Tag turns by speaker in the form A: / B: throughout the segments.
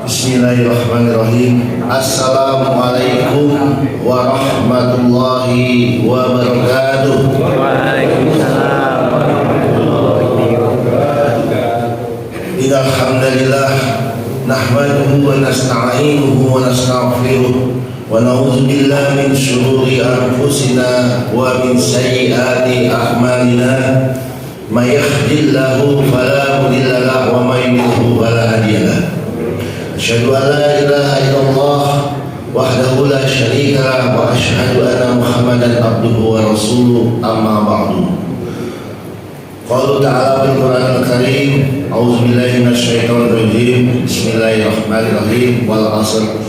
A: Bismillahirrahmanirrahim. Assalamualaikum warahmatullahi wabarakatuh.
B: Waalaikumsalam warahmatullahi wabarakatuh.
A: Innal hamdalillah nahmaduhu wa nasta'inuhu wa nastaghfiruh wa na'udzu billahi min shururi anfusina wa min sayyiati a'malina. May yahdihillahu fala mudilla lahu wa may yudlil fala hadiya lahu. Asyhadu an la ilaha illallah wahdahu la syarika lah wa asyhadu anna Muhammadan abduhu wa rasuluh, amma ba'du. Qala ta'ala fil Qur'anil Karim, a'udzu billahi minasyaitonir rajim. Bismillahirrahmanirrahim. Wal 'asr.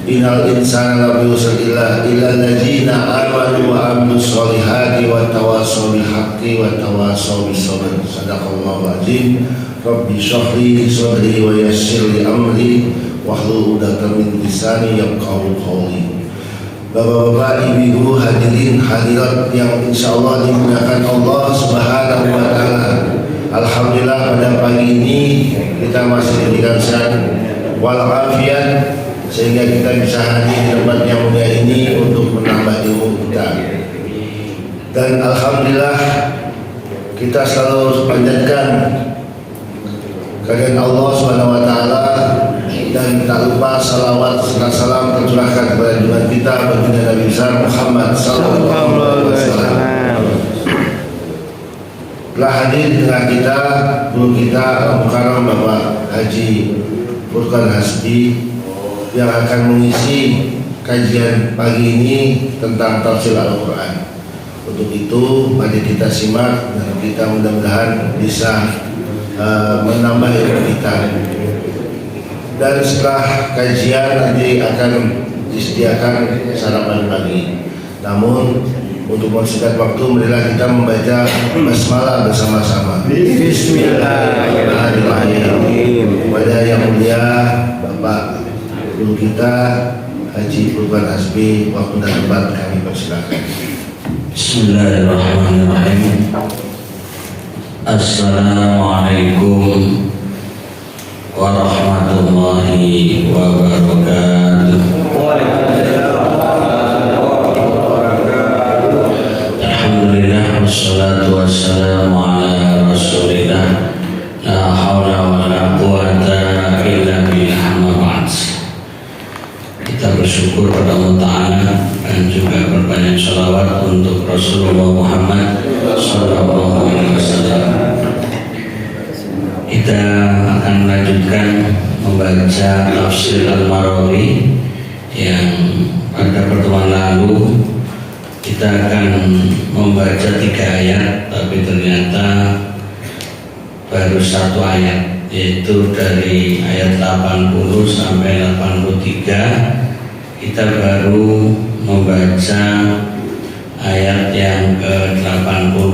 A: Innal insana lafi khusr illa alladziina aamanu wa 'amilus sholihati wa tawassaw bil haqqi wa tawassaw bis sabr. Shadaqallahu azim. Rabbi shrah li sadri wa yassir li amri wahlul 'uqdatam min lisani yafqahu qawli. Bapak-bapak, ibu-ibu, hadirin hadirat yang insyaallah dimuliakan Allah Subhanahu wa taala. Alhamdulillah pada pagi ini kita masih diberikan sehat wal afiat sehingga kita bisa hadir di tempat yang mulia ini untuk menambah ilmu kita. Dan alhamdulillah kita selalu panjatkan kehadirat Allah Subhanahu wa taala dan tak lupa salawat serta salam tercurahkan kepada junjungan kita baginda Nabi besar Muhammad sallallahu alaihi wasallam. Telah hadir di tengah kita guru kita Al-Mukarram Bapak Haji Furqan Hasbi yang akan mengisi kajian pagi ini tentang tafsir Al-Quran. Untuk itu mari kita simak dan kita mudah-mudahan bisa menambah ilmu kita. Dan setelah kajian nanti akan disediakan sarapan pagi. Namun untuk mempersingkat waktu, marilah kita membaca basmalah bersama-sama. Bismillahirrahmanirrahim. Kepada yang mulia Bapak guru kita Haji Furqan Hasbi, waktu dan tempat kami persilakan.
C: Bismillahirrahmanirrahim. Assalamualaikum warahmatullahi wabarakatuh. Alhamdulillah wassalatu wassalamu ala rasulillah. La haula wa la quwata illa billah, amma ba'd. Kita bersyukur pada Allah Ta'ala dan juga berbanyak sholawat untuk Rasulullah Muhammad sallallahu alaihi wasallam. Kita akan melanjutkan membaca tafsir Al-Marawi yang pada pertemuan lalu kita akan membaca 3 ayat, tapi ternyata baru 1 ayat, yaitu dari ayat 80 sampai 83. Kita baru membaca ayat yang ke-80.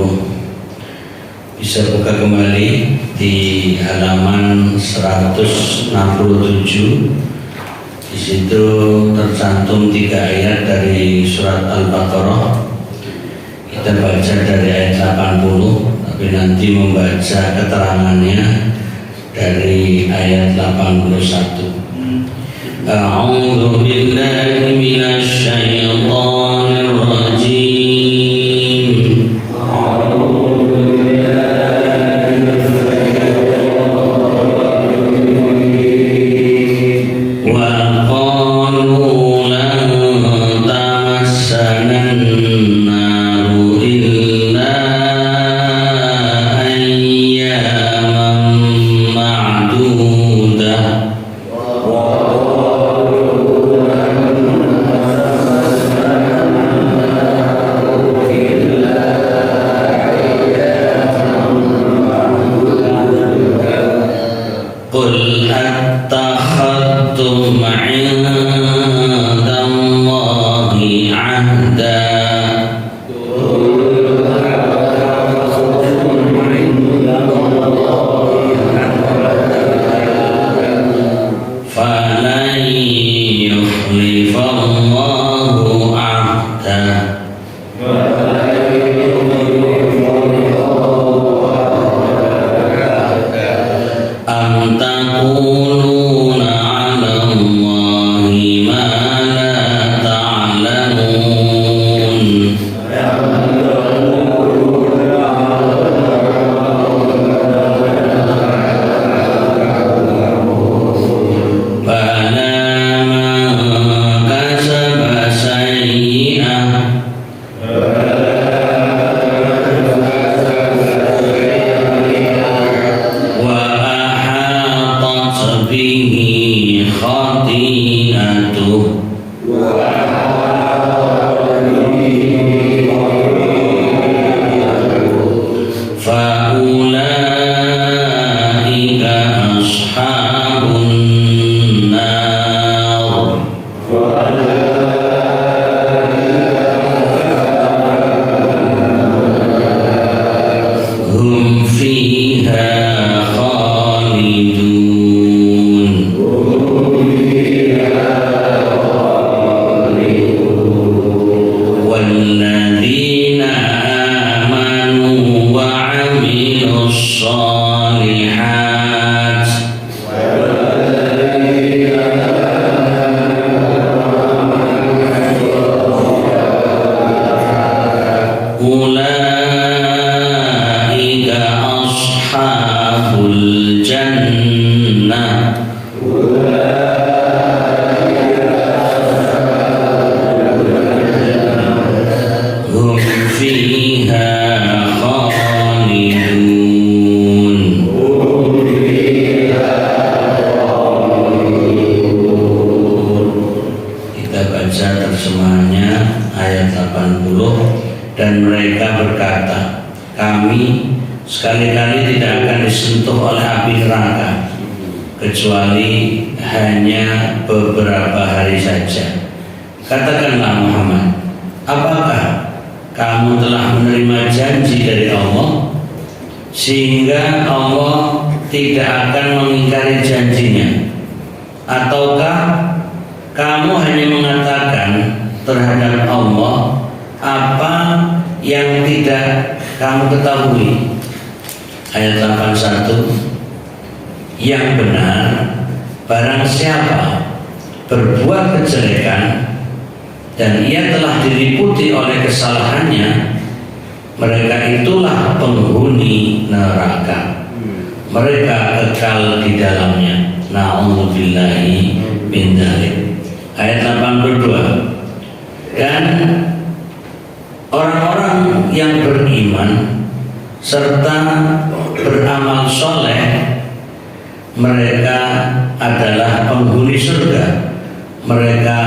C: Bisa buka kembali di halaman 167. Di situ tercantum 3 ayat dari surat Al-Baqarah. Kita baca dari ayat 80, tapi nanti membaca keterangannya dari ayat 81. A'udzu billahi minasy syaithanir rajim. am taquluna خطيئته فأولئك أصحاب النار هم فيها خالدون والذين آمنوا وعملوا الصالحات أولئك أصحاب الجنة هم فيها خالدون. Kita baca terjemahannya ayat 80. Dan mereka berkata, kami sekali-kali tidak akan disentuh oleh api neraka kecuali hanya beberapa hari saja. Katakanlah Muhammad, apakah kamu telah menerima janji dari Allah sehingga Allah tidak akan mengingkari janjinya? Ataukah kamu hanya mengatakan terhadap Allah apa yang tidak kamu ketahui? Ayat 81. Yang benar, barang siapa berbuat kejelekan dan ia telah diliputi oleh kesalahannya, mereka itulah penghuni neraka. Mereka kekal di dalamnya. Na'udzubillahi min dzalik. Ayat 82. Dan orang-orang yang beriman serta beramal soleh, mereka adalah penghuni surga. Mereka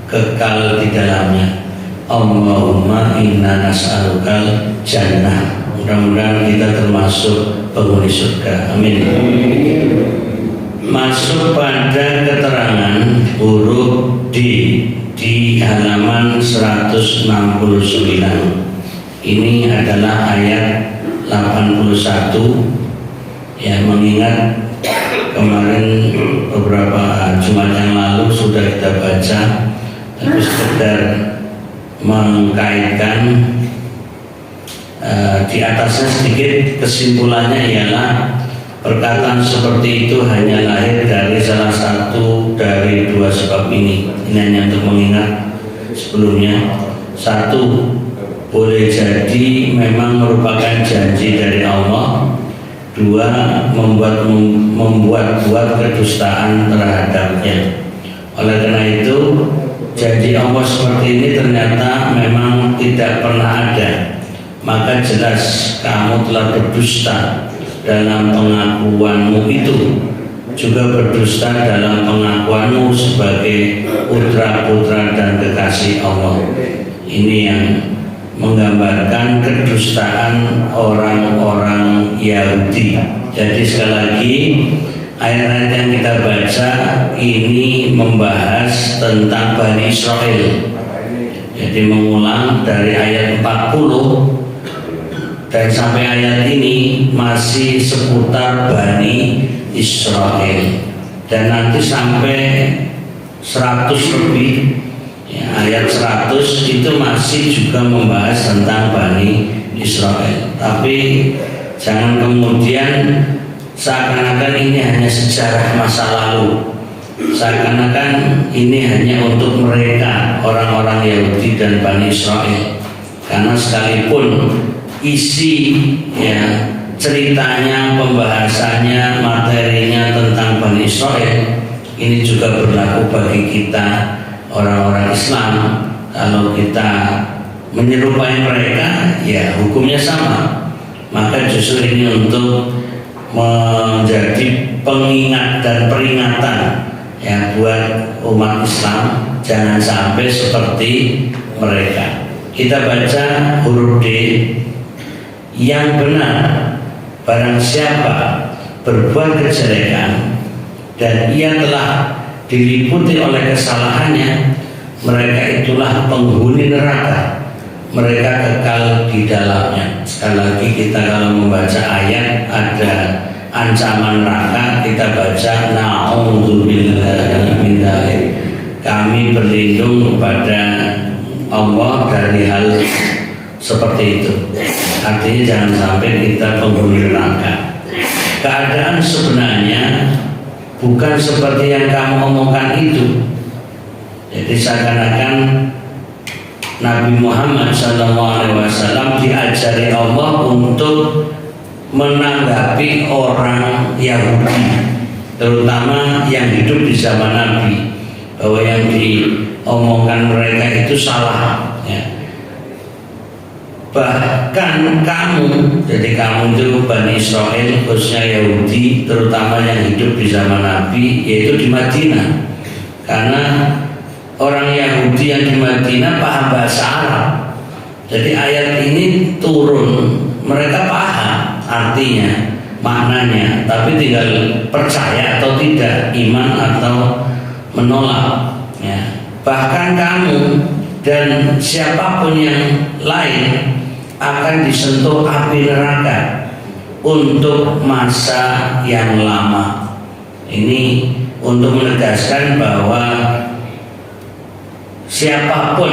C: kekal di dalamnya. Allahumma inna nas'alukal jannah. Mudah-mudahan kita termasuk penghuni surga. Amin. Masuk pada keterangan huruf D di halaman 169. Ini adalah ayat 81. Ya, mengingat kemarin beberapa Jumat yang lalu sudah kita baca, tapi sekedar mengkaitkan di atasnya sedikit. Kesimpulannya ialah perkataan seperti itu hanya lahir dari salah satu dari dua sebab ini. Ini hanya untuk mengingat sebelumnya. Satu, boleh jadi memang merupakan janji dari Allah. Dua, membuat kedustaan terhadapnya. Oleh karena itu, janji Allah seperti ini ternyata memang tidak pernah ada. Maka jelas kamu telah berdusta dalam pengakuanmu itu, juga berdusta dalam pengakuanmu sebagai putra-putra dan kekasih Allah. Ini yang menggambarkan kedustaan orang-orang Yahudi. Jadi sekali lagi, ayat-ayat yang kita baca ini membahas tentang Bani Israel. Jadi mengulang dari ayat 40 dan sampai ayat ini masih seputar Bani Israel. Dan nanti sampai 100 lebih, ya, ayat 100 itu masih juga membahas tentang Bani Israel. Tapi jangan kemudian seakan-akan ini hanya sejarah masa lalu, seakan-akan ini hanya untuk mereka, orang-orang Yahudi dan Bani Israel. Karena sekalipun isi, ya, ceritanya, pembahasannya, materinya tentang Bani Israel, ini juga berlaku bagi kita orang-orang Islam. Kalau kita menyerupai mereka, ya hukumnya sama. Maka justru ini untuk menjadi pengingat dan peringatan ya buat umat Islam, jangan sampai seperti mereka. Kita baca huruf D. Yang benar, barang siapa berbuat kejelekan dan ia telah diliputi oleh kesalahannya, mereka itulah penghuni neraka, mereka kekal di dalamnya. Sekali lagi, kita kalau membaca ayat ada ancaman neraka, kita baca na'udzubillahi min dzalik. Kami berlindung kepada Allah dari hal seperti itu. Artinya jangan sampai kita penghuni neraka. Keadaan sebenarnya bukan seperti yang kamu omongkan itu. Jadi seakan-akan Nabi Muhammad SAW diajari Allah untuk menanggapi orang Yahudi, terutama yang hidup di zaman Nabi, bahwa yang diomongkan mereka itu salah ya. Bahkan kamu, jadi kamu itu Bani Israel, khususnya Yahudi, terutama yang hidup di zaman Nabi, yaitu di Madinah. Karena orang Yahudi yang di Madinah paham bahasa Arab. Jadi ayat ini turun, mereka paham artinya, maknanya, tapi tinggal percaya atau tidak, iman atau menolak ya. Bahkan kamu dan siapapun yang lain akan disentuh api neraka untuk masa yang lama. Ini untuk menegaskan bahwa siapapun,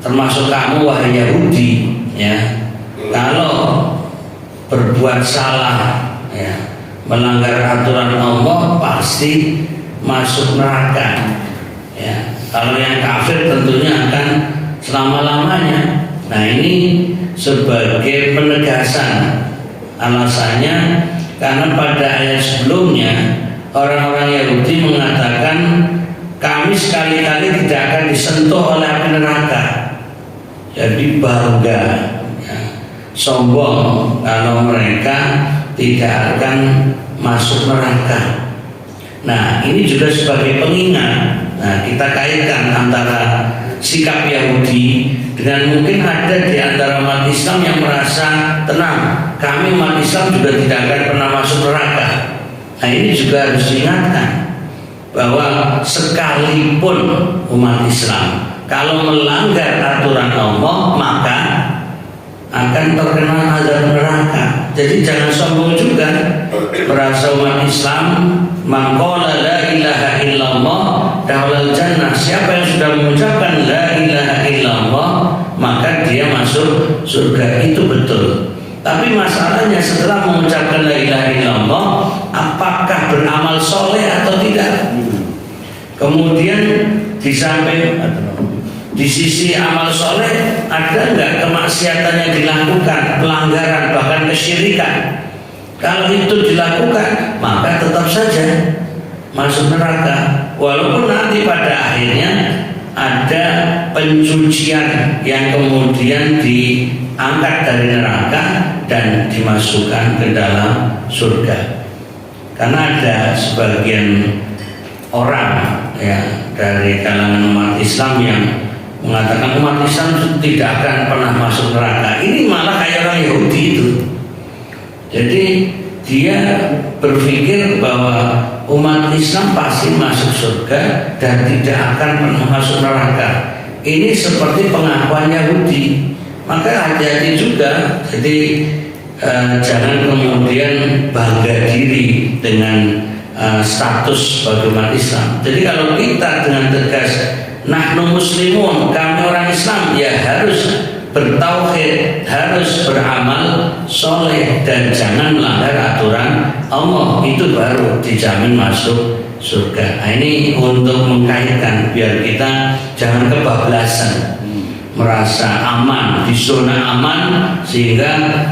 C: termasuk kamu wahai Yahudi ya, kalau berbuat salah ya, melanggar aturan Allah, pasti masuk neraka ya. Kalau yang kafir tentunya akan selama-lamanya. Nah, ini sebagai penegasan. Alasannya karena pada ayat sebelumnya orang-orang Yahudi mengatakan kami sekali-kali tidak akan disentuh oleh api neraka. Jadi bangga ya, sombong kalau mereka tidak akan masuk neraka. Nah, ini juga sebagai pengingat. Nah, kita kaitkan antara sikap Yahudi dengan mungkin ada di antara umat Islam yang merasa tenang, kami umat Islam juga tidak akan pernah masuk neraka. Nah, ini juga harus diingatkan bahwa sekalipun umat Islam kalau melanggar aturan Allah, maka akan terkena azab neraka. Jadi jangan sombong juga merasa umat Islam, man qala la ilaha illallah dakhalal jannah. Siapa yang sudah mengucapkan la ilaha illallah, maka dia masuk surga. Itu betul. Tapi masalahnya setelah mengucapkan la ilaha illallah, apakah beramal soleh atau tidak? Kemudian di samping di sisi amal soleh, ada enggak kemaksiatan yang dilakukan, pelanggaran, bahkan kesyirikan? Kalau itu dilakukan, maka tetap saja masuk neraka. Walaupun nanti pada akhirnya ada pencucian yang kemudian diangkat dari neraka dan dimasukkan ke dalam surga. Karena ada sebagian orang ya dari kalangan umat Islam yang mengatakan umat Islam tidak akan pernah masuk neraka. Ini malah kayak orang Yahudi itu. Jadi dia berpikir bahwa umat Islam pasti masuk surga dan tidak akan pernah masuk neraka. Ini seperti pengakuan Yahudi. Maka hati-hati juga. Jadi jangan kemudian bangga diri dengan status sebagai umat Islam. Jadi kalau kita dengan tegas nahnu muslimun, kami orang Islam, ya harus bertauhid, harus beramal soleh dan jangan melanggar aturan Allah, itu baru dijamin masuk surga. Nah, ini untuk mengkaitkan biar kita jangan kebablasan, merasa aman di zona aman sehingga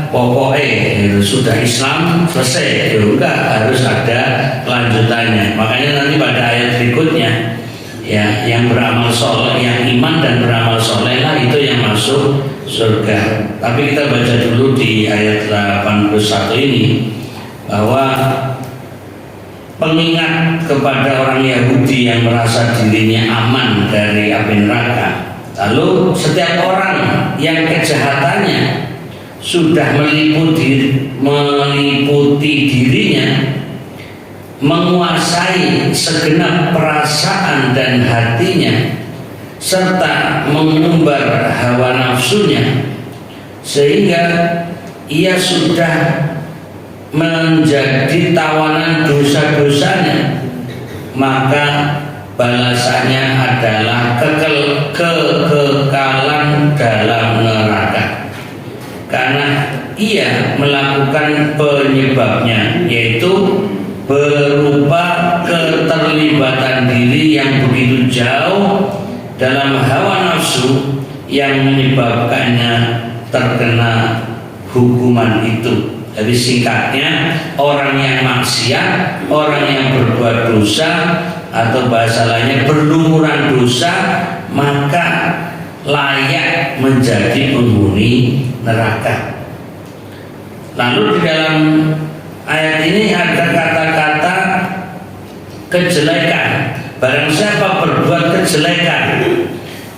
C: pokoknya sudah Islam selesai, juga harus ada kelanjutannya. Makanya nanti pada ayat berikutnya ya, yang beramal soleh, yang iman dan beramal soleh lah itu yang masuk surga. Tapi kita baca dulu di ayat 81 ini. bahwa pengingat kepada orang Yahudi yang merasa dirinya aman dari api neraka. Lalu setiap orang yang kejahatannya sudah meliputi dirinya, menguasai segenap perasaan dan hatinya, serta mengumbar hawa nafsunya, sehingga ia sudah menjadi tawanan dosa-dosanya, maka balasannya adalah kekekalan dalam neraka, karena ia melakukan penyebabnya, yaitu berupa keterlibatan diri yang begitu jauh dalam hawa nafsu yang menyebabkannya terkena hukuman itu. Jadi singkatnya, orang yang maksiat, orang yang berbuat dosa, atau bahasa lainnya berlumuran dosa, maka layak menjadi penghuni neraka. Lalu di dalam ayat ini ada kata-kata kejelekan. Barang siapa berbuat kejelekan,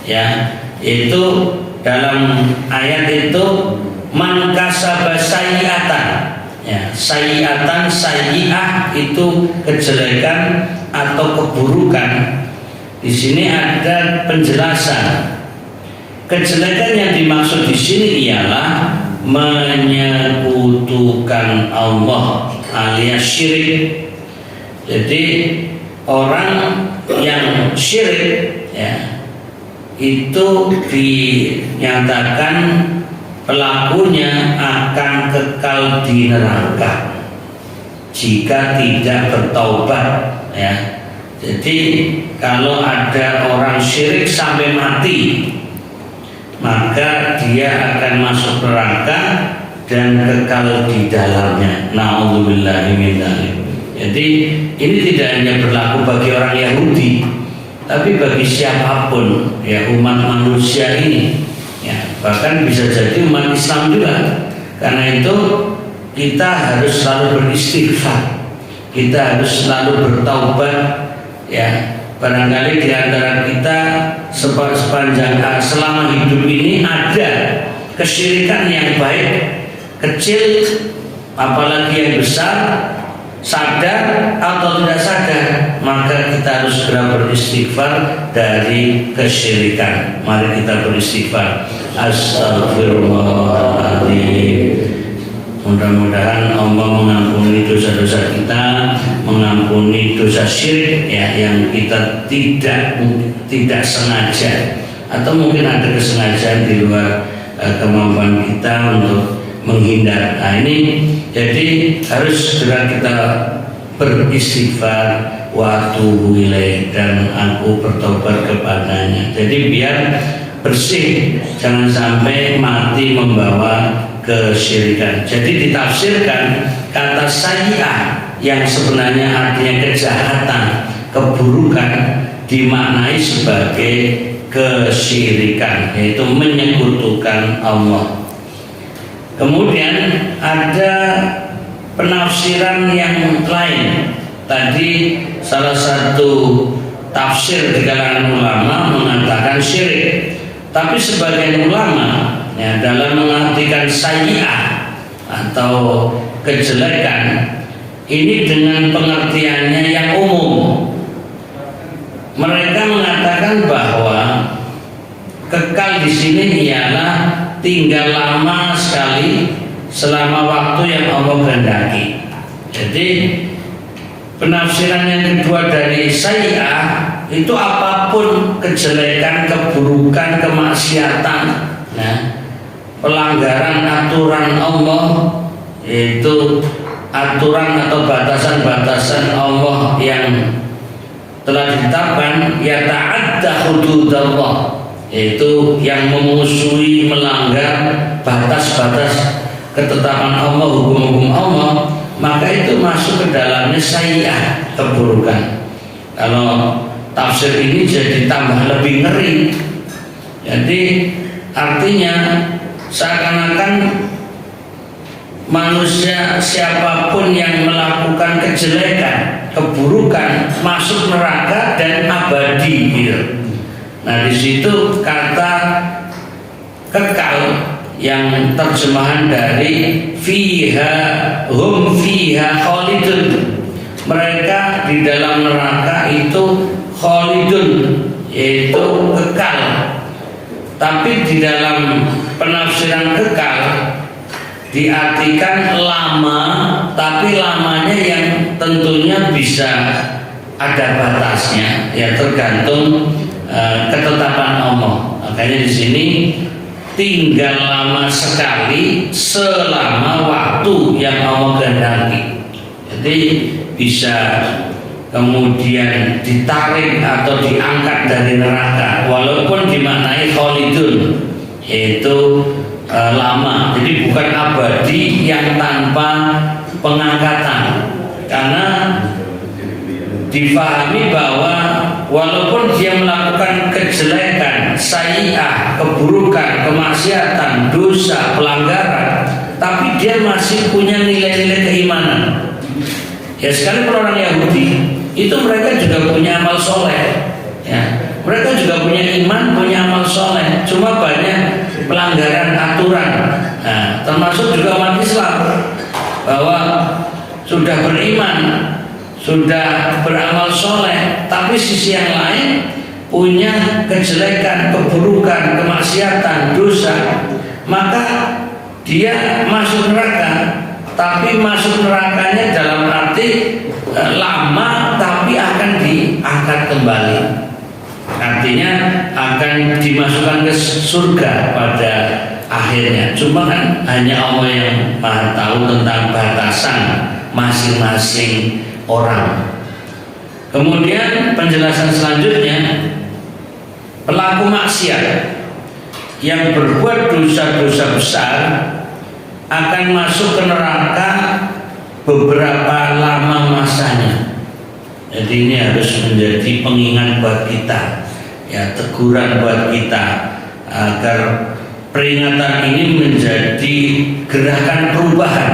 C: ya, itu dalam ayat itu man kasaba sayyi'atan, ya, sayyi'atan, sayyi'ah itu kejelekan atau keburukan. Di sini ada penjelasan. Kejelekan yang dimaksud di sini ialah menyekutukan Allah alias syirik. Jadi orang yang syirik, ya, itu dinyatakan pelakunya akan kekal di neraka jika tidak bertaubat, ya. Jadi kalau ada orang syirik sampai mati, maka dia akan masuk neraka dan kekal di dalamnya. Na'udzubillahi min dzalik. Jadi ini tidak hanya berlaku bagi orang Yahudi, tapi bagi siapapun, ya, umat manusia ini, ya, bahkan bisa jadi umat Islam juga. Karena itu kita harus selalu beristighfar, kita harus selalu bertaubat, ya. Barangkali di antara kita sepanjang selama hidup ini ada kesyirikan yang baik, kecil, apalagi yang besar, sadar atau tidak sadar, maka kita harus segera beristighfar dari kesyirikan. Mari kita beristighfar. Astagfirullahaladzim. Mudah-mudahan Allah mengampuni dosa-dosa kita, mengampuni dosa syirik, ya, yang kita tidak sengaja, atau mungkin ada kesengajaan di luar kemampuan kita untuk menghindar. Nah ini jadi harus segera kita beristighfar, wa atubu ilaih, dan aku bertobat kepadanya. Jadi biar bersih, jangan sampai mati membawa kesyirikan. Jadi ditafsirkan kata sayyi'ah yang sebenarnya artinya kejahatan, keburukan, dimaknai sebagai kesyirikan, yaitu menyekutukan Allah. Kemudian ada penafsiran yang lain. Tadi salah satu tafsir di kalangan ulama mengatakan syirik, tapi sebagian ulama, ya, dalam mengartikan sayyi'ah atau kejelekan ini dengan pengertiannya yang umum. Mereka mengatakan bahwa kekal di sini ialah tinggal lama sekali selama waktu yang Allah kehendaki. Jadi penafsiran yang kedua dari sayyi'ah itu apapun kejelekan, keburukan, kemaksiatan, nah, pelanggaran aturan Allah, yaitu aturan atau batasan-batasan Allah yang telah ditetapkan, ya ta'adda hududallah, yaitu yang memusuhi, melanggar batas-batas ketetapan Allah, hukum-hukum Allah, maka itu masuk ke dalamnya sayyi'ah, keburukan. Kalau tafsir ini jadi tambah lebih ngeri. Jadi artinya seakan-akan manusia siapapun yang melakukan kejelekan, keburukan masuk neraka dan abadi gitu. Nah di situ kata kekal yang terjemahan dari fiha hum fiha khalidun, mereka di dalam neraka itu khalidun, yaitu kekal. Tapi di dalam penafsiran kekal diartikan lama, tapi lamanya yang tentunya bisa ada batasnya, ya tergantung ketetapan Allah. Makanya di sini tinggal lama sekali selama waktu yang Allah kehendaki. Jadi bisa kemudian ditarik atau diangkat dari neraka, walaupun dimaknai khalidun, yaitu lama. Jadi bukan abadi yang tanpa pengangkatan, karena difahami bahwa walaupun dia melakukan kejelekan, sayyi'ah, keburukan, kemaksiatan, dosa, pelanggaran, tapi dia masih punya nilai-nilai keimanan. Ya sekalipun orang Yahudi itu mereka juga punya amal soleh, ya mereka juga punya iman, punya amal soleh, cuma banyak pelanggaran aturan. Nah, termasuk juga umat Islam, bahwa sudah beriman, sudah beramal soleh, tapi sisi yang lain punya kejelekan, keburukan, kemaksiatan, dosa, maka dia masuk neraka. Tapi masuk nerakanya dalam arti lama, tapi akan diangkat kembali. Artinya akan dimasukkan ke surga pada akhirnya. Cuma kan hanya Allah yang Maha tahu tentang batasan masing-masing orang. Kemudian penjelasan selanjutnya, pelaku maksiat yang berbuat dosa-dosa besar akan masuk ke neraka beberapa lama masanya. Jadi ini harus menjadi pengingat buat kita, ya teguran buat kita, agar peringatan ini menjadi gerakan perubahan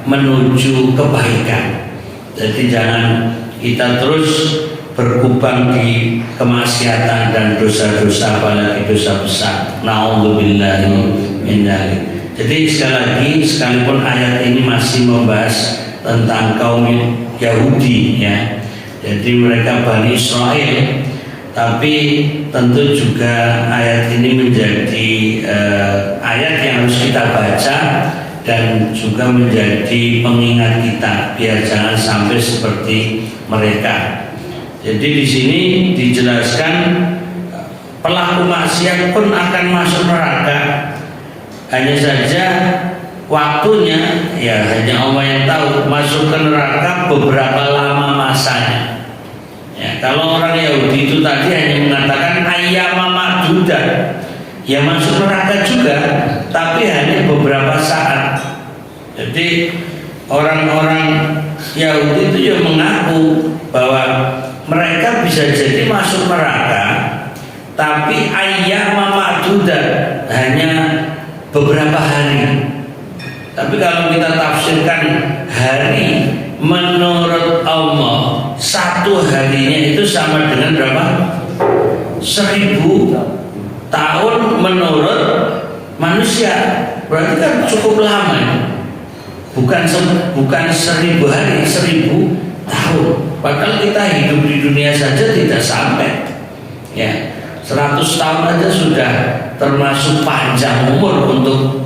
C: menuju kebaikan. Jadi jangan kita terus berkubang di kemaksiatan dan dosa-dosa, apalagi dosa besar. Na'udzubillahi min dzalik. Jadi sekali lagi, sekalipun ayat ini masih membahas tentang kaum Yahudi, ya, jadi mereka Bani Israel, tapi tentu juga ayat ini menjadi ayat yang harus kita baca dan juga menjadi pengingat kita biar jangan sampai seperti mereka. Jadi di sini dijelaskan pelaku maksiat pun akan masuk neraka. Hanya saja waktunya ya hanya Allah yang tahu, masuk ke neraka beberapa lama masanya. Ya, kalau orang Yahudi itu tadi hanya mengatakan ayyama ma'dudah, ya masuk neraka juga, tapi hanya beberapa saat. Jadi orang-orang Yahudi itu yang mengaku bahwa mereka bisa jadi masuk neraka, tapi ayyama ma'dudah, hanya beberapa hari. Tapi kalau kita tafsirkan hari menurut Allah, satu harinya itu sama dengan berapa? 1000 tahun menurut manusia. Berarti kan cukup lama. Bukan 1000 hari, 1000 tahun. Padahal kita hidup di dunia saja tidak sampai, ya 100 tahun aja sudah termasuk panjang umur untuk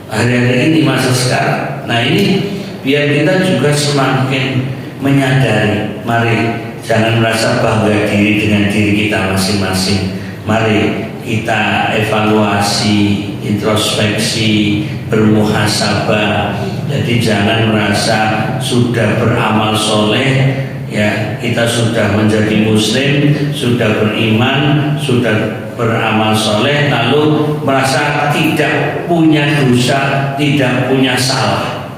C: hari-hari ini, masa sekarang. Nah ini biar kita juga semakin menyadari, mari jangan merasa bangga diri dengan diri kita masing-masing. Mari kita evaluasi, introspeksi, bermuhasabah. Jadi jangan merasa sudah beramal soleh, ya kita sudah menjadi muslim, sudah beriman, sudah beramal soleh, lalu merasa tidak punya dosa, tidak punya salah.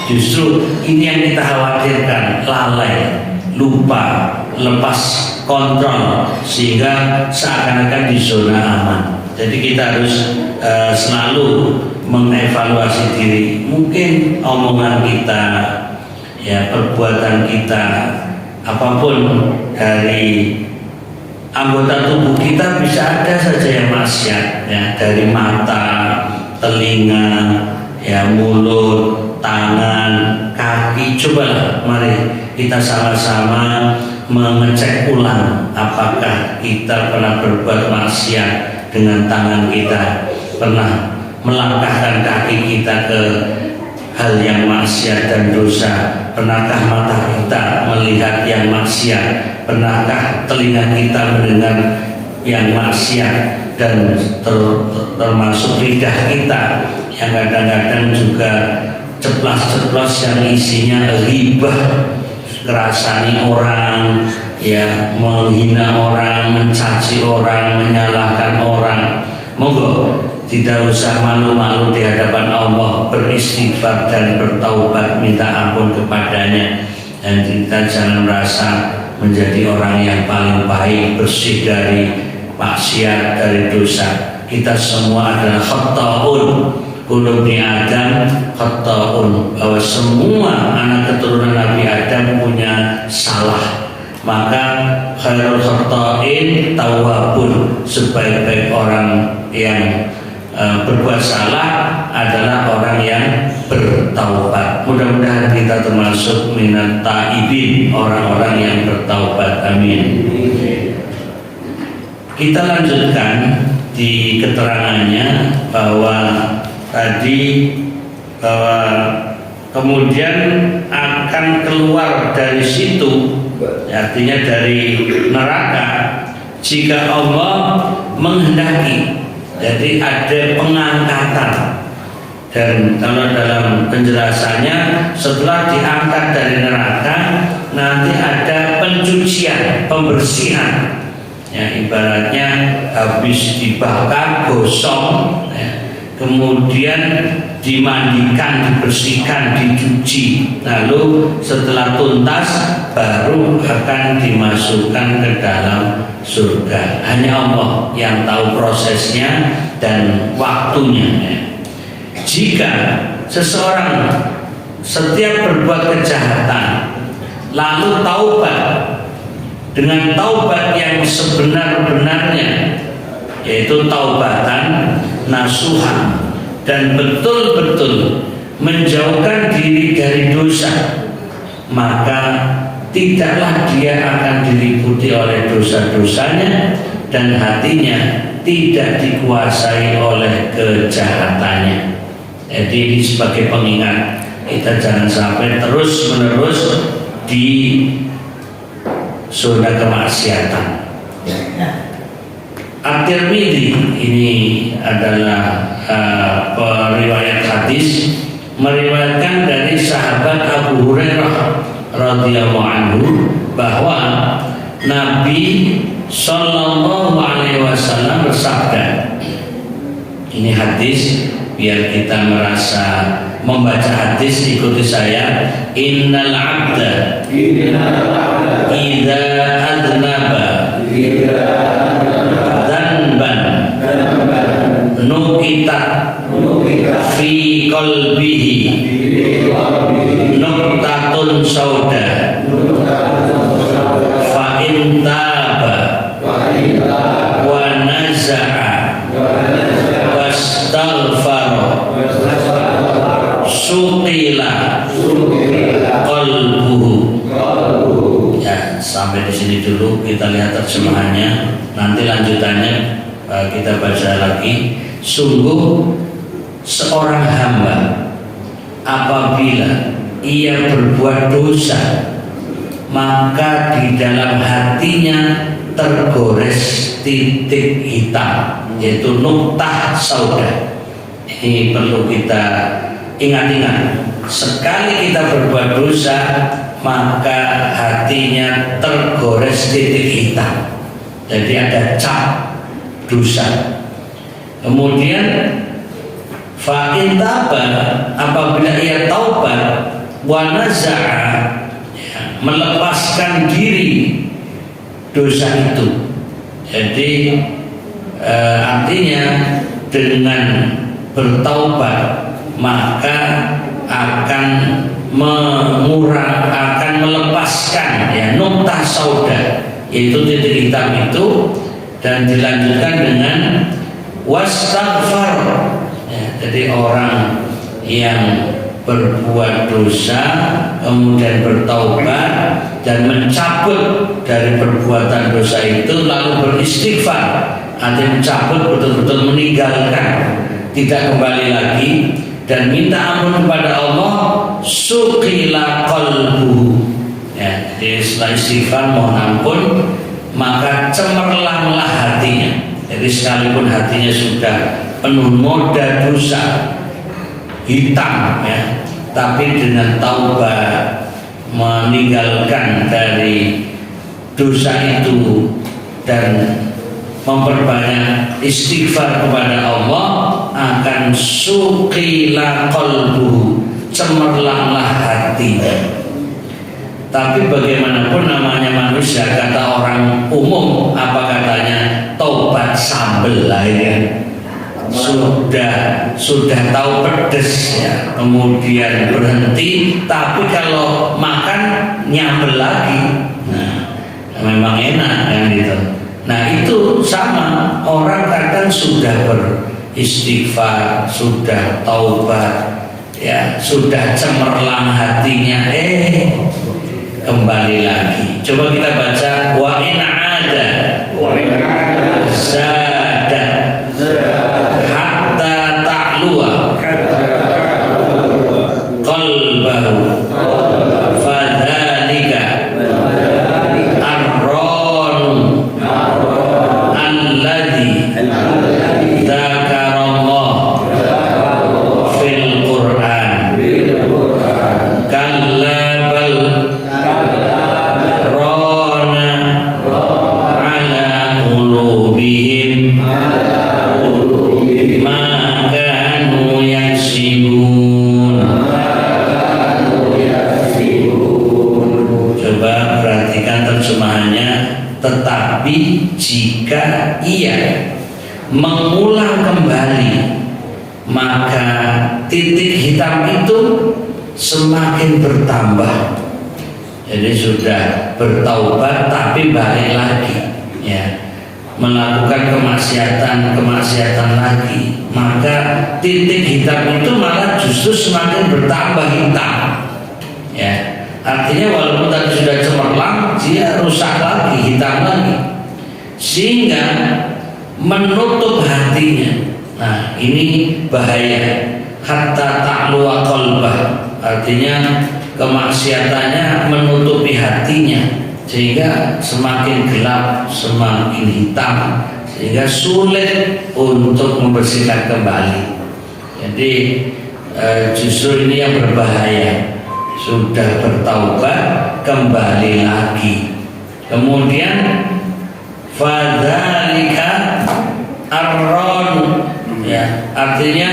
C: Justru ini yang kita khawatirkan, lalai, lupa, lepas kontrol, sehingga seakan-akan di zona aman. Jadi kita harus selalu mengevaluasi diri. Mungkin omongan kita, ya perbuatan kita, apapun dari anggota tubuh kita bisa ada saja yang maksiat, ya, dari mata, telinga, ya mulut, tangan, kaki. Cobalah, mari kita sama-sama mengecek ulang apakah kita pernah berbuat maksiat dengan tangan kita, pernah melangkahkan kaki kita ke hal yang maksiat dan dosa, pernahkah mata kita melihat yang maksiat, pernahkah telinga kita mendengar yang maksiat, dan termasuk lidah kita yang kadang-kadang juga ceplas-ceplos yang isinya ghibah, ngerasani orang, ya menghina orang, mencaci orang, menyalahkan orang. Monggo tidak usah malu-malu di hadapan Allah, beristighfar dan bertaubat, minta ampun kepadanya, dan kita jangan merasa menjadi orang yang paling baik, bersih dari maksiat, dari dosa. Kita semua adalah khata'un, kullu bni Adam khata'un, bahwa semua anak keturunan Nabi Adam punya salah. Maka khairul khata'in tawwabun, sebaik-baik orang yang berbuat salah adalah orang yang bertaubat. Mudah-mudahan kita termasuk minat taibin, orang-orang yang bertaubat. Amin. Kita lanjutkan di keterangannya bahwa tadi bahwa kemudian akan keluar dari situ, artinya dari neraka, jika Allah menghendaki. Jadi ada pengangkatan, dan kalau dalam penjelasannya setelah diangkat dari neraka nanti ada pencucian, pembersihan, ya ibaratnya habis dibakar gosong, ya, kemudian dimandikan, dibersihkan, dicuci, lalu setelah tuntas baru akan dimasukkan ke dalam surga. Hanya Allah yang tahu prosesnya dan waktunya. Jika seseorang setiap berbuat kejahatan lalu taubat dengan taubat yang sebenar-benarnya, yaitu taubatan nasuha, dan betul-betul menjauhkan diri dari dosa, maka tidaklah dia akan diliputi oleh dosa-dosanya, dan hatinya tidak dikuasai oleh kejahatannya. Jadi ini sebagai pengingat, kita jangan sampai terus-menerus di zona kemaksiatan. At-Tirmidzi ini adalah periwayat hadis, meriwayatkan dari sahabat Abu Hurairah radhiyallahu anhu bahwa Nabi Shallallahu Alaihi Wasallam bersabda. Ini hadis, biar kita merasa membaca hadis, ikuti saya. Innal abda idza adnaba dzanban nukita fi qalbihi nuktatun sauda fa in taba wa naza'a wastaghfara suqila qalbuhu. Ya, sampai di sini dulu, kita lihat terjemahannya. Nanti lanjutannya kita baca lagi. Sungguh seorang hamba apabila ia berbuat dosa, maka di dalam hatinya tergores titik hitam, yaitu nuktah sauda. Ini perlu kita ingat-ingat. Sekali kita berbuat dosa, maka hatinya tergores titik hitam. Jadi ada cap dosa. Kemudian fa'in taba, apabila ia taubat, wa naza'a, melepaskan diri dosa itu. Jadi Artinya dengan bertaubat maka akan akan melepaskan ya nuqtah sauda, yaitu titik hitam itu, dan dilanjutkan dengan wastaghfar ya, jadi orang yang berbuat dosa kemudian bertaubat dan mencabut dari perbuatan dosa itu lalu beristighfar, artinya mencabut, betul-betul meninggalkan, tidak kembali lagi dan minta ampun kepada Allah, suqila qalbuhu ya, jadi setelah istighfar mohon ampun maka cemerlanglah hatinya. Jadi sekalipun hatinya sudah penuh noda dosa hitam ya, tapi dengan taubat meninggalkan dari dosa itu dan memperbanyak istighfar kepada Allah, akan suqila qalbuhu, cemerlanglah hatinya. Tapi bagaimanapun namanya manusia, kata orang umum apa katanya, tobat sambel lah ya. Sudah tahu pedes ya, kemudian berhenti, tapi kalau makan nyambel lagi. Nah, memang enak kan gitu. Nah itu sama, orang kadang sudah beristighfar, sudah taubat ya, sudah cemerlang hatinya, kembali lagi. Coba kita baca wa in ada zada hatta ta'luwa qalbahu fadzalika ar-ranu alladzi dzakarallah fil Qur'an kalla bal rana ala qulubihim ma kanu yaksibun. Coba perhatikan terjemahannya. Tetapi jika ia mengulang kembali, maka titik hitam itu semakin bertambah. Jadi sudah bertaubat tapi balik lagi ya, melakukan kemaksiatan lagi, maka titik hitam itu malah justru semakin bertambah hitam ya. Artinya walaupun tadi sudah cemerlang, dia rusak lagi, hitam lagi, sehingga menutup hatinya. Nah ini bahaya. Hatta ta'luwa qalbah, artinya kemaksiatannya menutupi hatinya sehingga semakin gelap, semakin hitam, sehingga sulit untuk membersihkan kembali. Jadi justru ini yang berbahaya. Sudah bertaubat kembali lagi, kemudian fadzalika ar-ron ya, artinya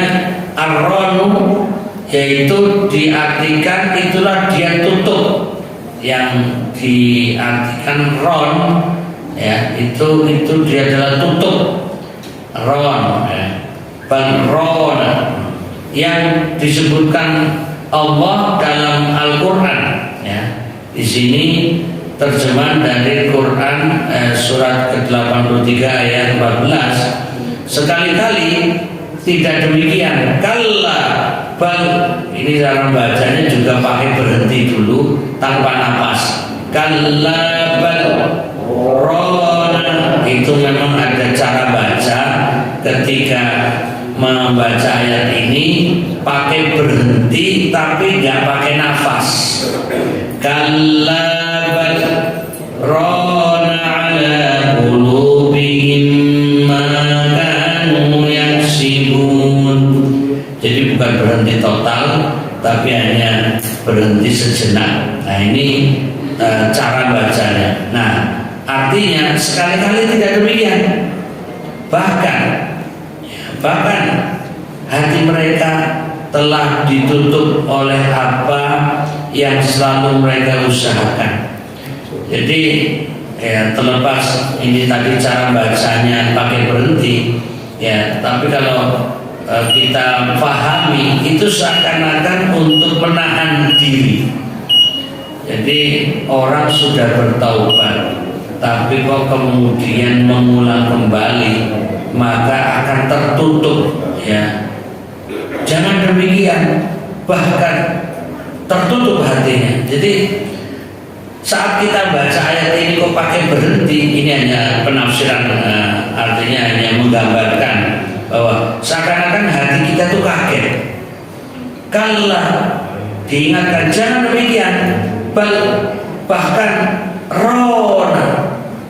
C: ar-ronu yaitu diartikan itulah dia tutup, yang diartikan ron ya, itu dia adalah tutup ron ya. Ron yang disebutkan Allah dalam Al-Quran ya. Di sini terjemahan dari Quran surat ke-83 ayat 14. Sekali-kali tidak demikian. Kalla bal, ini cara bacanya juga pakai berhenti dulu tanpa napas. Kalla bal rona, itu memang ada cara baca ketika membaca ayat ini pakai berhenti tapi nggak pakai nafas. Kalla bal rona ala qulubihim ma kanu yaksibun. Jadi bukan berhenti total tapi hanya berhenti sejenak. Nah ini cara bacanya. Nah artinya sekali-kali tidak demikian. Bahkan hati mereka telah ditutup oleh apa yang selalu mereka usahakan. Jadi ya, terlepas ini tadi cara bacanya pakai berhenti, ya, tapi kalau kita pahami itu seakan-akan untuk menahan diri. Jadi orang sudah bertaubat, tapi kok kemudian mengulang kembali, maka akan tertutup, ya. Jangan demikian, bahkan tertutup hatinya. Jadi saat kita baca ayat ini kok pakai berhenti, ini hanya penafsiran, artinya hanya menggambarkan bahwa seakan-akan hati kita tuh kaget. Kalau diingatkan jangan demikian, bahkan rona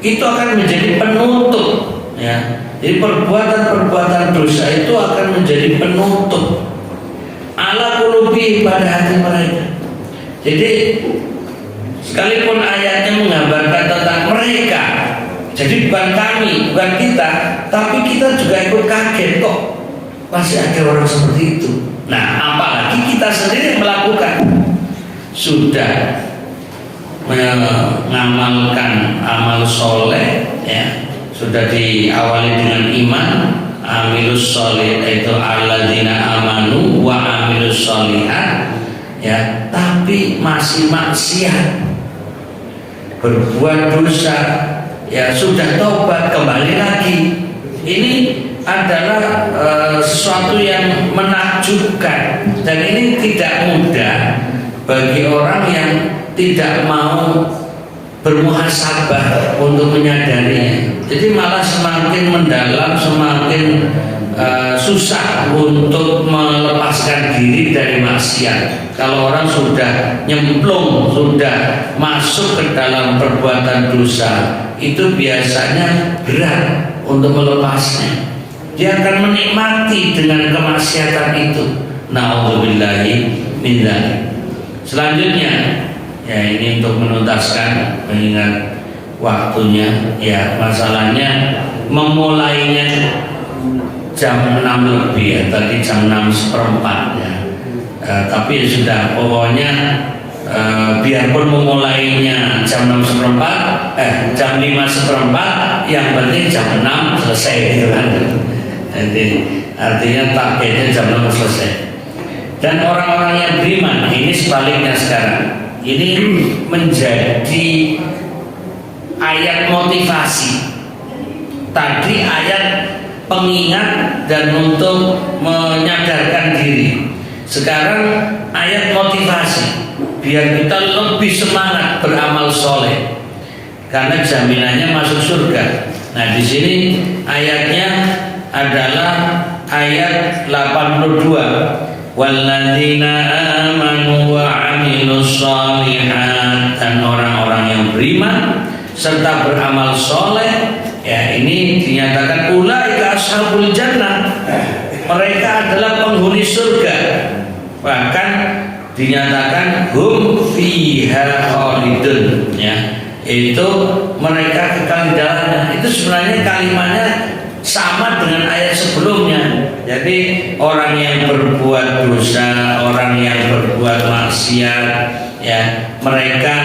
C: itu akan menjadi penutup, ya. Jadi perbuatan-perbuatan dosa itu akan menjadi penutup ala qulubi pada hati mereka. Jadi sekalipun ayatnya menggambarkan tentang mereka, jadi bukan kami, bukan kita, tapi kita juga ikut kaget kok masih ada orang seperti itu. Nah, apalagi kita sendiri melakukan, sudah mengamalkan amal soleh, ya, sudah diawali dengan iman, amilus soleh, itu alladzina amanu wa amilus solihat, ya, tapi masih maksiat, berbuat dosa, ya, sudah taubat kembali lagi. Ini adalah sesuatu yang menakjubkan, dan ini tidak mudah bagi orang yang tidak mau bermuhasabah untuk menyadarinya. Jadi malah semakin mendalam, semakin susah untuk melepaskan diri dari maksiat. Kalau orang sudah nyemplung, sudah masuk ke dalam perbuatan dosa, itu biasanya berat untuk melepasnya. Dia akan menikmati dengan kemaksiatan itu. Na'udzubillahi min dzalik. Selanjutnya, ya, ini untuk menuntaskan, mengingat waktunya, ya, masalahnya memulainya jam 6 lebih, ya, tadi jam 6:15, ya. Tapi sudah, pokoknya biarpun memulainya jam 6:15, jam 5:15, yang penting jam 6 selesai, gitu kan. Jadi artinya targetnya jam 6 selesai. Dan orang-orang yang beriman ini sebaliknya sekarang. Ini menjadi ayat motivasi. Tadi ayat pengingat dan untuk menyadarkan diri. Sekarang ayat motivasi, biar kita lebih semangat beramal soleh, karena jaminannya masuk surga. Nah, di sini ayatnya adalah ayat 82. Walladzina amanu wa amilus sholihat, dan orang-orang yang beriman serta beramal soleh, ya, ini dinyatakan ulaika ashabul jannah, mereka adalah penghuni surga. Bahkan dinyatakan hum fiha khalidun, ya, itu mereka kekal di dalamnya. Itu sebenarnya kalimatnya sama dengan ayat sebelumnya. Jadi orang yang berbuat dosa, orang yang berbuat maksiat, ya, mereka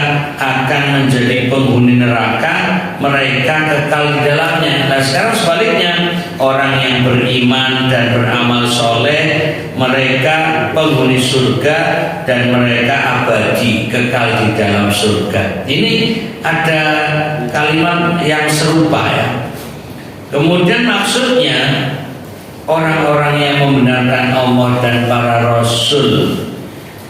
C: akan menjadi penghuni neraka, mereka kekal di dalamnya. Nah, sekarang sebaliknya, orang yang beriman dan beramal soleh, mereka penghuni surga dan mereka abadi kekal di dalam surga. Ini ada kalimat yang serupa, ya. Kemudian maksudnya orang-orang yang membenarkan Allah dan para Rasul,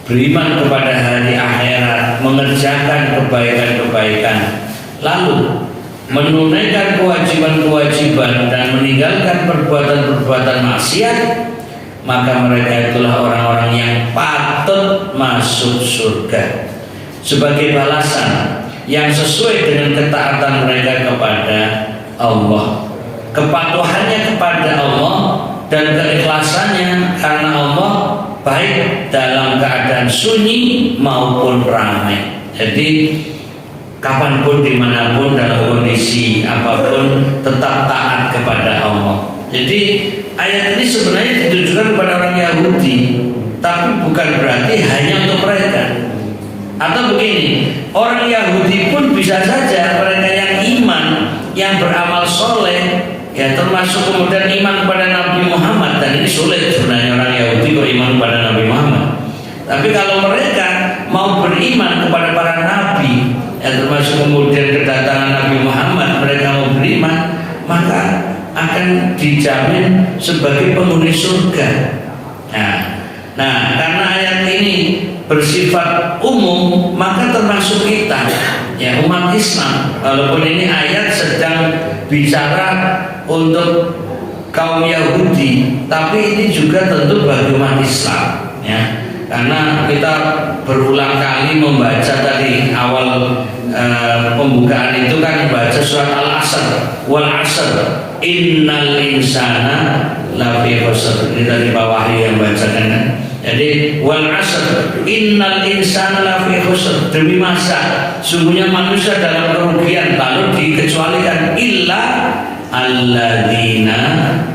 C: beriman kepada hari akhirat, mengerjakan kebaikan-kebaikan, lalu menunaikan kewajiban-kewajiban dan meninggalkan perbuatan-perbuatan maksiat, maka mereka itulah orang-orang yang patut masuk surga sebagai balasan yang sesuai dengan ketaatan mereka kepada Allah, kepatuhannya kepada Allah dan keikhlasannya karena Allah, baik dalam keadaan sunyi maupun ramai. Jadi kapanpun, dimanapun, dalam kondisi apapun, tetap taat kepada Allah. Jadi ayat ini sebenarnya ditujukan kepada orang Yahudi, tapi bukan berarti hanya untuk mereka. Atau begini, orang Yahudi pun bisa saja mereka yang iman, yang beramal soleh, ya termasuk kemudian iman kepada Nabi Muhammad. Dan ini sulit sebenarnya orang Yahudi kok iman kepada Nabi Muhammad. Tapi kalau mereka mau beriman kepada para nabi, ya termasuk kemudian kedatangan Nabi Muhammad, mereka mau beriman, maka akan dijamin sebagai penghuni surga. Nah, karena ayat ini bersifat umum, maka termasuk kita, ya umat Islam. Walaupun ini ayat sedang bicara untuk kaum Yahudi, tapi ini juga tentu bagi umat Islam, ya. Karena kita berulang kali membaca tadi awal pembukaan itu kan baca surat Al-Asr, wal asr innal insana lafi khusr. Ini dari bawah yang bacakan kan. Jadi wal asr innal insana lafi khusr, demi masa sungguhnya manusia dalam kerugian, lalu dikecualikan illa alladzina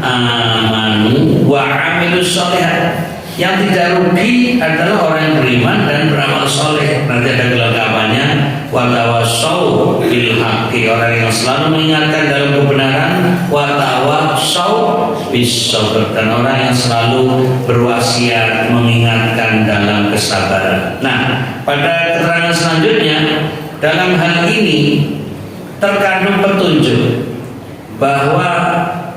C: amanu wa amilus sholihat. Yang tidak rugi adalah orang yang beriman dan beramal soleh. Nanti ada kelengkapannya. Watawassaw bil haqqi, orang yang selalu mengingatkan dalam kebenaran. Watawassaw bis sabr, dan orang yang selalu berwasiat mengingatkan dalam kesabaran. Nah, pada keterangan selanjutnya dalam hal ini terkandung petunjuk bahwa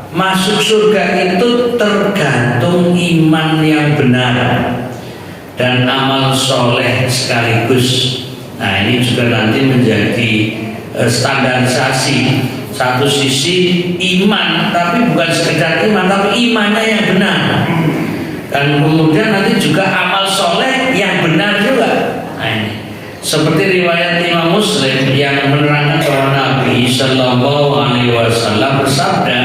C: masuk surga itu tergantung iman yang benar dan amal soleh sekaligus. Nah, ini juga nanti menjadi standarisasi. Satu sisi iman, tapi bukan sekedar iman, tapi imannya yang benar. Dan kemudian nanti juga amal soleh yang benar juga. Nah, ini seperti riwayat Imam Muslim yang menerangkan bahwa Nabi Sallallahu Alaihi Wasallam bersabda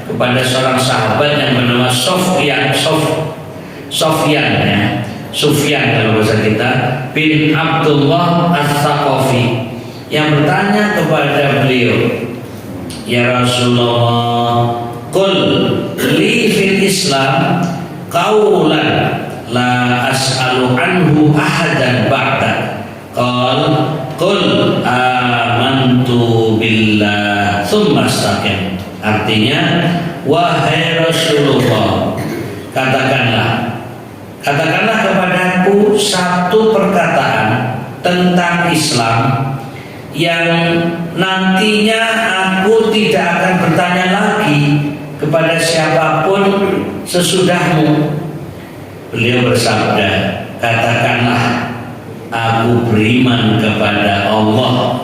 C: kepada seorang sahabat yang bernama Sufyan kalau bahasa kita bin Abdullah As-Saqafi, yang bertanya kepada beliau, ya Rasulullah, qul li fil Islam qaulan la as'alu anhu ahadan ba'da. Qul amantu billah tsumma istaqim. Artinya, wahai Rasulullah, katakanlah kepadaku satu perkataan tentang Islam yang nantinya aku tidak akan bertanya lagi kepada siapapun sesudahmu. Beliau bersabda, katakanlah aku beriman kepada Allah,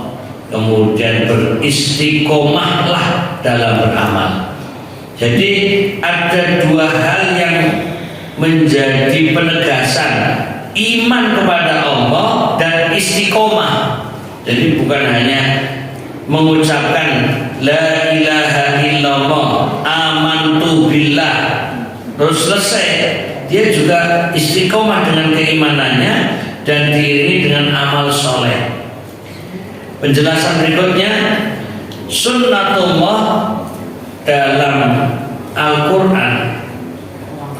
C: kemudian beristiqomahlah dalam beramal. Jadi ada dua hal yang menjadi penegasan iman kepada Allah dan istiqomah. Jadi bukan hanya mengucapkan la ilaha illallah amantu billah terus selesai, dia juga istiqomah dengan keimanannya dan diiringi dengan amal soleh. Penjelasan berikutnya, sunnatullah dalam Al-Quran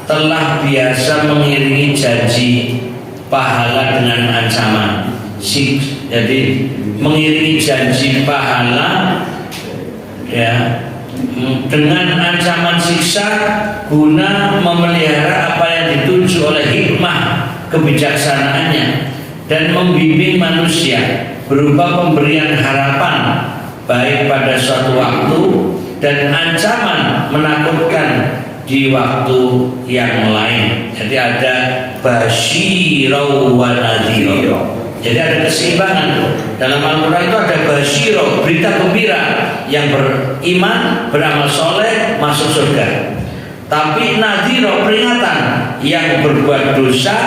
C: telah biasa mengiringi janji pahala dengan ancaman. Jadi mengiringi janji pahala, ya, dengan ancaman siksa guna memelihara apa yang dituju oleh hikmah kebijaksanaannya dan membimbing manusia berupa pemberian harapan baik pada suatu waktu dan ancaman menakutkan di waktu yang lain. Jadi ada basyirau wa nadhira. Jadi ada keseimbangan dalam Al-Quran itu. Ada basyirau, berita gembira, yang beriman beramal soleh masuk surga. Tapi nadhira, peringatan, yang berbuat dosa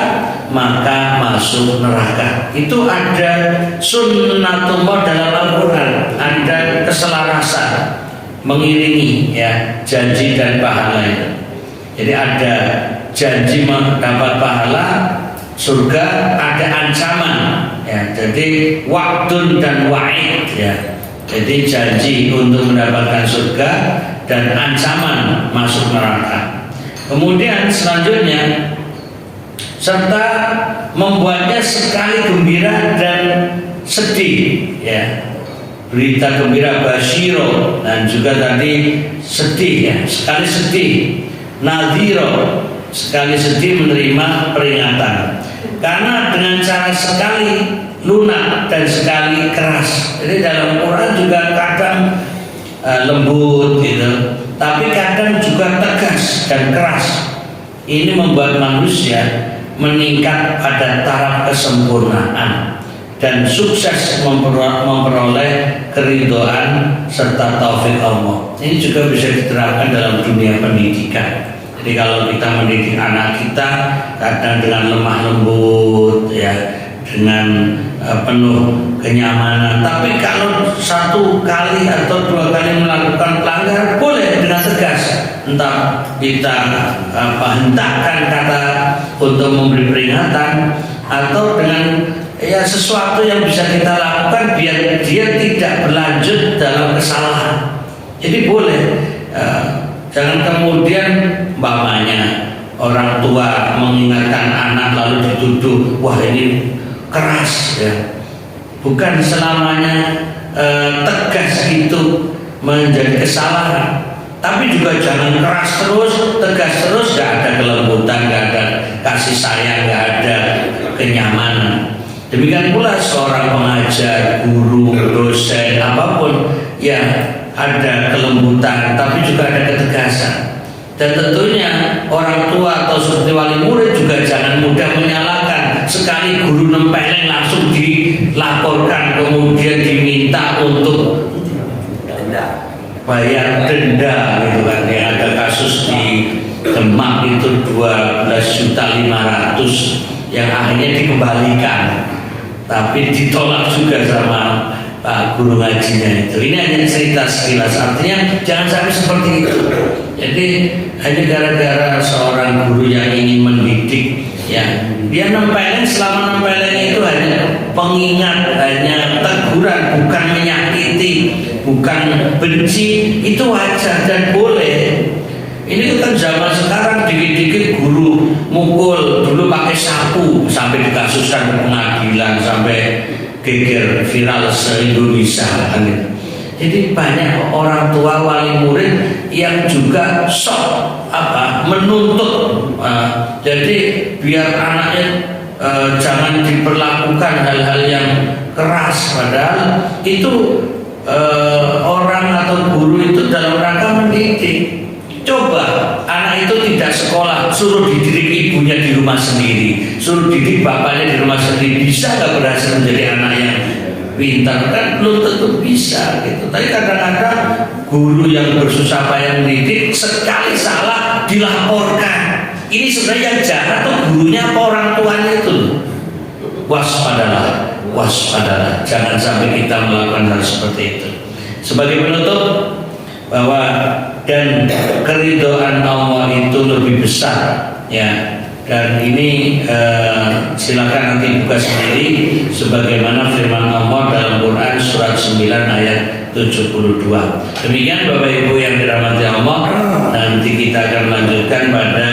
C: maka masuk neraka. Itu ada sunnatullah dalam Al-Quran, ada keselarasan mengiringi, ya, janji dan pahala itu. Jadi ada janji mendapat pahala surga, ada ancaman, ya. Jadi waktun dan wa'id, ya. Jadi janji untuk mendapatkan surga dan ancaman masuk neraka. Kemudian selanjutnya serta membuatnya sekali gembira dan sedih, ya. Berita gembira basyiro, dan juga tadi sedih, ya, sekali sedih. Nadhiro, sekali sedih menerima peringatan. Karena dengan cara sekali lunak dan sekali keras. Jadi dalam Quran juga kadang lembut gitu, tapi kadang juga tegas dan keras. Ini membuat manusia meningkat pada taraf kesempurnaan dan sukses memperoleh keridhaan serta taufik Allah. Ini juga bisa diterapkan dalam dunia pendidikan. Jadi kalau kita mendidik anak kita kadang dengan lemah lembut, ya, dengan penuh kenyamanan. Tapi kalau satu kali atau dua kali melakukan pelanggaran, boleh dengan tegas. Entah kita hentakkan kata untuk memberi peringatan, atau dengan sesuatu yang bisa kita lakukan biar dia tidak berlanjut dalam kesalahan. Jadi boleh, jangan kemudian umpamanya orang tua mengingatkan anak lalu dituduh, wah ini keras, ya. Bukan selamanya tegas itu menjadi kesalahan, tapi juga jangan keras terus, tegas terus, gak ada kelembutan, gak ada kasih sayang, gak ada kenyamanan. Demikian pula seorang pengajar, guru, dosen, apapun, ya ada kelembutan, tapi juga ada ketegasan. Dan tentunya orang tua atau seperti wali murid juga jangan mudah menyalahkan. Sekali guru nempeleng langsung dilaporkan, kemudian diminta untuk bayar denda, gitu kan. Ya, ada kasus di Demak itu 12.500.000 yang akhirnya dikembalikan, tapi ditolak juga sama Pak guru ngajinya itu. Ini hanya cerita sekilas, artinya jangan sampai seperti itu. Jadi hanya gara-gara seorang guru yang ingin mendidik, ya, dia nempelin, selama nempelin itu hanya pengingat, hanya teguran, bukan menyakiti, bukan benci, itu wajar dan boleh. Ini kan zaman sekarang dikit-dikit guru mukul, dulu pakai sapu sampai dikasuskan ke pengadilan, sampai geger viral se-Indonesia kan. Jadi banyak orang tua wali murid yang juga sok menuntut. Jadi biar anaknya jangan diperlakukan hal-hal yang keras, padahal itu orang atau guru itu dalam rangka mendidik. Coba anak itu tidak sekolah, suruh dididik ibunya di rumah sendiri, suruh didik bapaknya di rumah sendiri, bisa nggak berhasil menjadi anak yang pintar? Kan belum tentu bisa gitu. Tapi kadang-kadang guru yang bersusah payah mendidik sekali salah dilaporkan. Ini sebenarnya yang jahat tuh gurunya apa orang tuanya itu? Waspadalah, waspadalah, jangan sampai kita melakukan hal seperti itu. Sebagai penutup, bahwa dan keridhaan Allah itu lebih besar, ya. Dan ini silakan nanti buka sendiri sebagaimana firman Allah dalam Quran surat 9 ayat 72. Demikian Bapak Ibu yang dirahmati Allah, nanti kita akan lanjutkan pada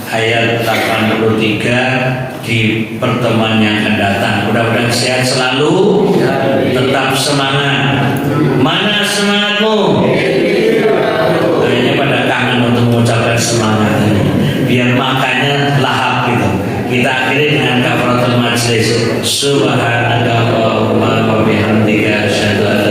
C: ayat 83 di pertemuan yang akan datang. Mudah-mudahan sehat selalu, tetap semangat. Mana semangatmu? Kayaknya pada kangen untuk mengucapkan semangat ini, biar makannya lahap gitu. Kita akhiri dengan kafaratul majlis. Subhanakallahumma wa bihamdika asyhadu an